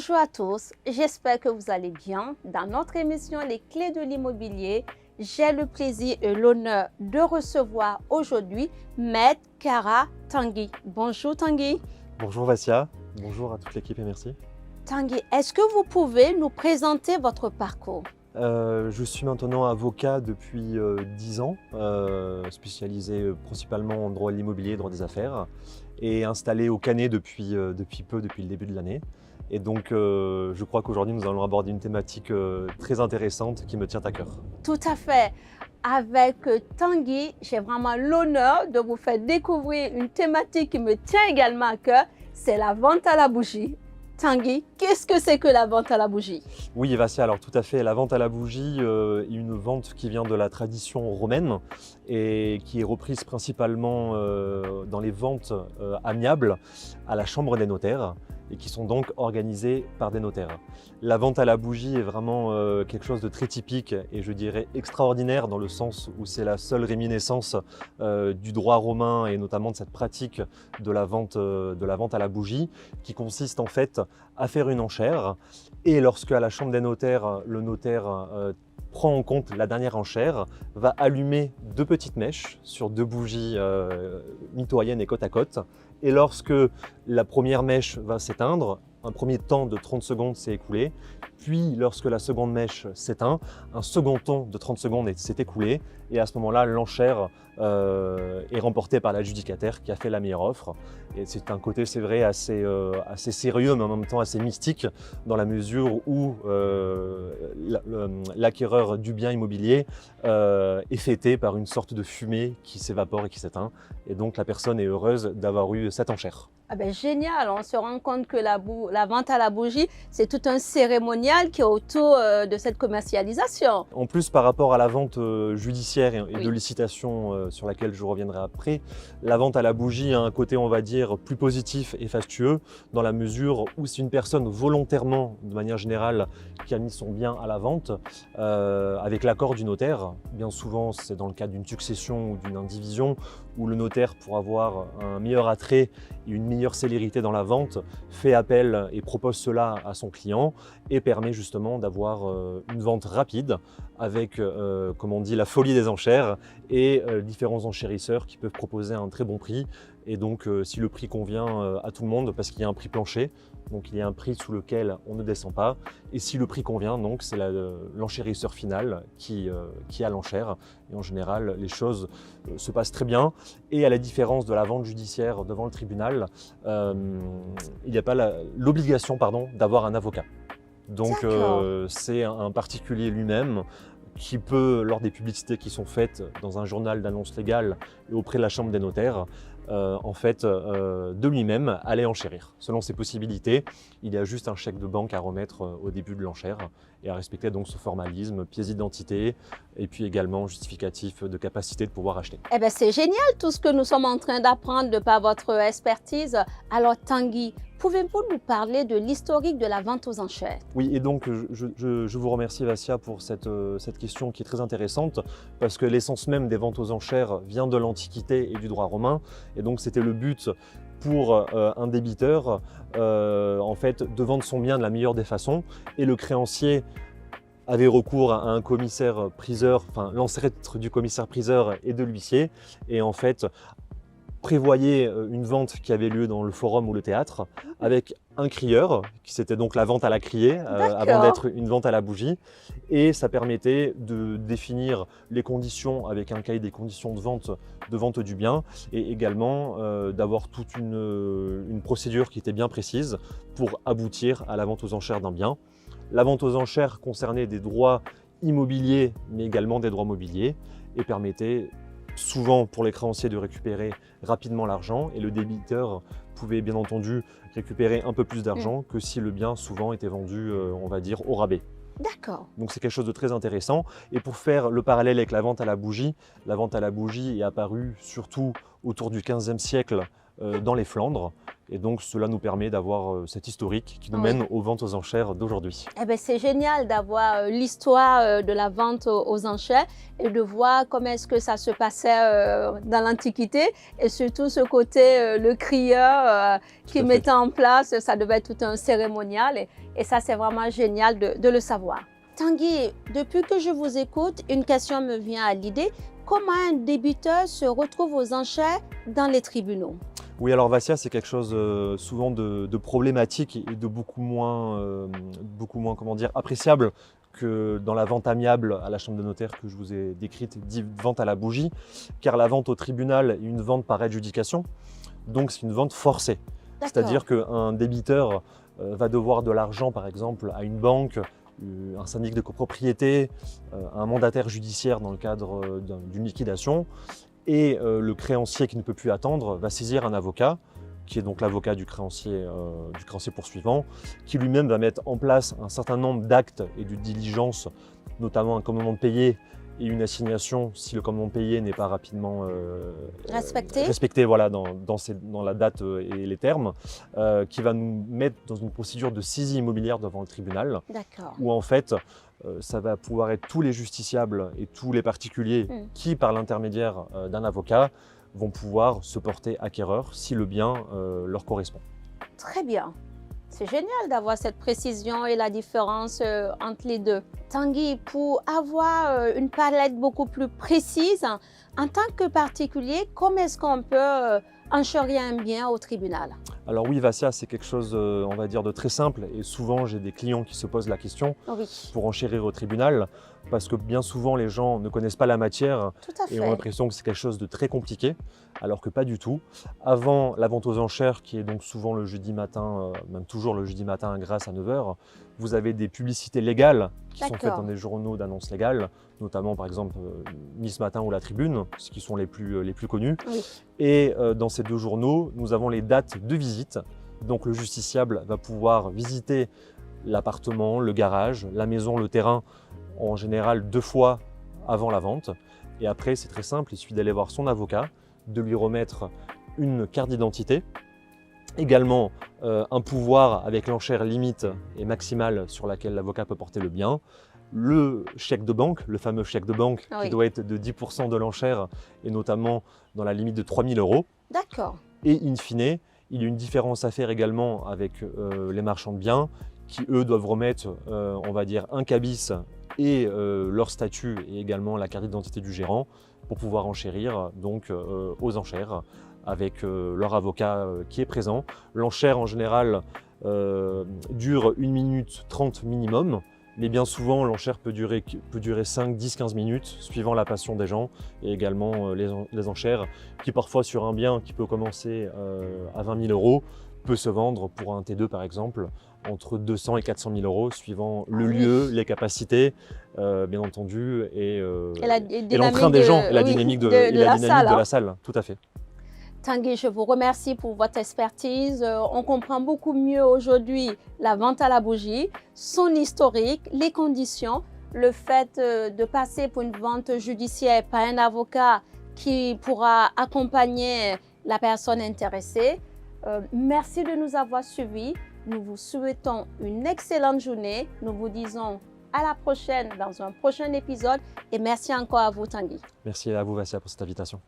Bonjour à tous, j'espère que vous allez bien. Dans notre émission Les clés de l'immobilier, j'ai le plaisir et l'honneur de recevoir aujourd'hui Maître Kara Tanguy. Bonjour Tanguy. Bonjour Vassia, bonjour à toute l'équipe et merci. Tanguy, est-ce que vous pouvez nous présenter votre parcours? Je suis maintenant avocat depuis 10 ans, spécialisé principalement en droit de l'immobilier, droit des affaires, et installé au Canet depuis le début de l'année. Et donc je crois qu'aujourd'hui nous allons aborder une thématique très intéressante qui me tient à cœur. Tout à fait. Avec Tanguy, j'ai vraiment l'honneur de vous faire découvrir une thématique qui me tient également à cœur, c'est la vente à la bougie. Tanguy, qu'est-ce que c'est que la vente à la bougie? Oui, Vassia, alors tout à fait. La vente à la bougie est une vente qui vient de la tradition romaine et qui est reprise principalement dans les ventes amiables à la chambre des notaires et qui sont donc organisées par des notaires. La vente à la bougie est vraiment quelque chose de très typique et je dirais extraordinaire dans le sens où c'est la seule réminiscence du droit romain et notamment de cette pratique de la vente à la bougie qui consiste en fait à faire une enchère et lorsque à la chambre des notaires, le notaire prend en compte la dernière enchère, va allumer deux petites mèches sur deux bougies mitoyennes et côte à côte. Et lorsque la première mèche va s'éteindre, un premier temps de 30 secondes s'est écoulé, puis lorsque la seconde mèche s'éteint, un second temps de 30 secondes s'est écoulé, et à ce moment-là, l'enchère est remportée par l'adjudicataire qui a fait la meilleure offre. Et c'est un côté, c'est vrai, assez sérieux, mais en même temps assez mystique, dans la mesure où l'acquéreur du bien immobilier est fêté par une sorte de fumée qui s'évapore et qui s'éteint. Et donc la personne est heureuse d'avoir eu cette enchère. Ah ben, génial, on se rend compte que la vente à la bougie, c'est tout un cérémonial qui est autour de cette commercialisation. En plus, par rapport à la vente judiciaire et Oui. de licitation sur laquelle je reviendrai après, la vente à la bougie a un côté, on va dire, plus positif et fastueux dans la mesure où c'est une personne volontairement, de manière générale, qui a mis son bien à la vente avec l'accord du notaire. Bien souvent, c'est dans le cadre d'une succession ou d'une indivision où le notaire, pour avoir un meilleur attrait et une meilleure célérité dans la vente, fait appel et propose cela à son client et permet justement d'avoir une vente rapide avec, comme on dit, la folie des enchères et différents enchérisseurs qui peuvent proposer un très bon prix. Et donc, si le prix convient à tout le monde, parce qu'il y a un prix plancher, donc il y a un prix sous lequel on ne descend pas. Et si le prix convient, donc c'est l'enchérisseur final qui a l'enchère. Et en général, les choses se passent très bien. Et à la différence de la vente judiciaire devant le tribunal, il n'y a pas l'obligation d'avoir un avocat. Donc c'est un particulier lui-même qui peut, lors des publicités qui sont faites dans un journal d'annonce légale et auprès de la chambre des notaires, de lui-même aller enchérir. Selon ses possibilités, il y a juste un chèque de banque à remettre au début de l'enchère et à respecter donc ce formalisme, pièce d'identité et puis également justificatif de capacité de pouvoir acheter. Eh bien, c'est génial tout ce que nous sommes en train d'apprendre de par votre expertise. Alors Tanguy, pouvez-vous nous parler de l'historique de la vente aux enchères? Oui, et donc je vous remercie Vassia pour cette question qui est très intéressante parce que l'essence même des ventes aux enchères vient de l'Antiquité et du droit romain. Et donc c'était le but pour un débiteur en fait, de vendre son bien de la meilleure des façons et le créancier avait recours à un commissaire-priseur, enfin l'ancêtre du commissaire-priseur et de l'huissier et en fait prévoyait une vente qui avait lieu dans le forum ou le théâtre avec un crieur, qui c'était donc la vente à la criée avant d'être une vente à la bougie. Et ça permettait de définir les conditions avec un cahier des conditions de vente du bien et également d'avoir toute une procédure qui était bien précise pour aboutir à la vente aux enchères d'un bien. La vente aux enchères concernait des droits immobiliers mais également des droits mobiliers et permettait souvent pour les créanciers de récupérer rapidement l'argent et le débiteur pouvait bien entendu récupérer un peu plus d'argent que si le bien souvent était vendu, on va dire, au rabais. D'accord. Donc c'est quelque chose de très intéressant. Et pour faire le parallèle avec la vente à la bougie est apparue surtout autour du XVe siècle dans les Flandres. Et donc cela nous permet d'avoir cet historique qui nous Oui. mène aux ventes aux enchères d'aujourd'hui. Eh ben, c'est génial d'avoir l'histoire de la vente aux enchères et de voir comment est-ce que ça se passait dans l'Antiquité et surtout ce côté, le crieur qui à fait. mettait en place, ça devait être tout un cérémonial et ça c'est vraiment génial de le savoir. Tanguy, depuis que je vous écoute, une question me vient à l'idée. Comment un débiteur se retrouve aux enchères dans les tribunaux? Oui, alors Vassia, c'est quelque chose souvent de problématique et de beaucoup moins comment dire, appréciable que dans la vente amiable à la chambre de notaire que je vous ai décrite, dit vente à la bougie, car la vente au tribunal est une vente par adjudication, donc c'est une vente forcée. C'est-à-dire qu'un débiteur va devoir de l'argent, par exemple, à une banque, un syndic de copropriété, un mandataire judiciaire dans le cadre d'une liquidation, et le créancier qui ne peut plus attendre va saisir un avocat, qui est donc l'avocat du créancier poursuivant, qui lui-même va mettre en place un certain nombre d'actes et de diligences, notamment un commandement de payer et une assignation si le commandement de payer n'est pas rapidement respecté voilà, dans la date et les termes, qui va nous mettre dans une procédure de saisie immobilière devant le tribunal, où en fait ça va pouvoir être tous les justiciables et tous les particuliers qui, par l'intermédiaire d'un avocat, vont pouvoir se porter acquéreurs si le bien leur correspond. Très bien. C'est génial d'avoir cette précision et la différence entre les deux. Tanguy, pour avoir une palette beaucoup plus précise, en tant que particulier, comment est-ce qu'on peut enchérir un bien au tribunal? Alors oui, Vassia, c'est quelque chose, on va dire, de très simple et souvent j'ai des clients qui se posent la question pour enchérir au tribunal parce que bien souvent les gens ne connaissent pas la matière et ont l'impression que c'est quelque chose de très compliqué, alors que pas du tout. Avant la vente aux enchères, qui est donc souvent le jeudi matin, même toujours le jeudi matin grâce à 9 h, vous avez des publicités légales qui sont faites dans des journaux d'annonces légales, notamment par exemple Nice Matin ou La Tribune, ce qui sont les plus connus. Et dans ces deux journaux, nous avons les dates de visite. Donc le justiciable va pouvoir visiter l'appartement, le garage, la maison, le terrain, en général 2 fois avant la vente. Et après, c'est très simple, il suffit d'aller voir son avocat, de lui remettre une carte d'identité, également un pouvoir avec l'enchère limite et maximale sur laquelle l'avocat peut porter le bien, le chèque de banque, le fameux chèque de banque qui doit être de 10% de l'enchère et notamment dans la limite de 3 000 €. D'accord. Et in fine, il y a une différence à faire également avec les marchands de biens qui, eux, doivent remettre, on va dire, un cabis et leur statut et également la carte d'identité du gérant pour pouvoir enchérir donc aux enchères avec leur avocat qui est présent. L'enchère en général dure 1 minute 30 minimum, mais bien souvent l'enchère peut durer 5, 10, 15 minutes suivant la passion des gens et également les enchères qui parfois sur un bien qui peut commencer à 20 000 € peut se vendre pour un T2 par exemple entre 200 et 400 000 € suivant le lieu, les capacités bien entendu et l'entrain des gens et la dynamique de la salle, tout à fait. Tanguy, je vous remercie pour votre expertise. On comprend beaucoup mieux aujourd'hui la vente à la bougie, son historique, les conditions, le fait de passer pour une vente judiciaire par un avocat qui pourra accompagner la personne intéressée. Merci de nous avoir suivis. Nous vous souhaitons une excellente journée. Nous vous disons à la prochaine dans un prochain épisode et merci encore à vous Tanguy. Merci à vous Vassia pour cette invitation.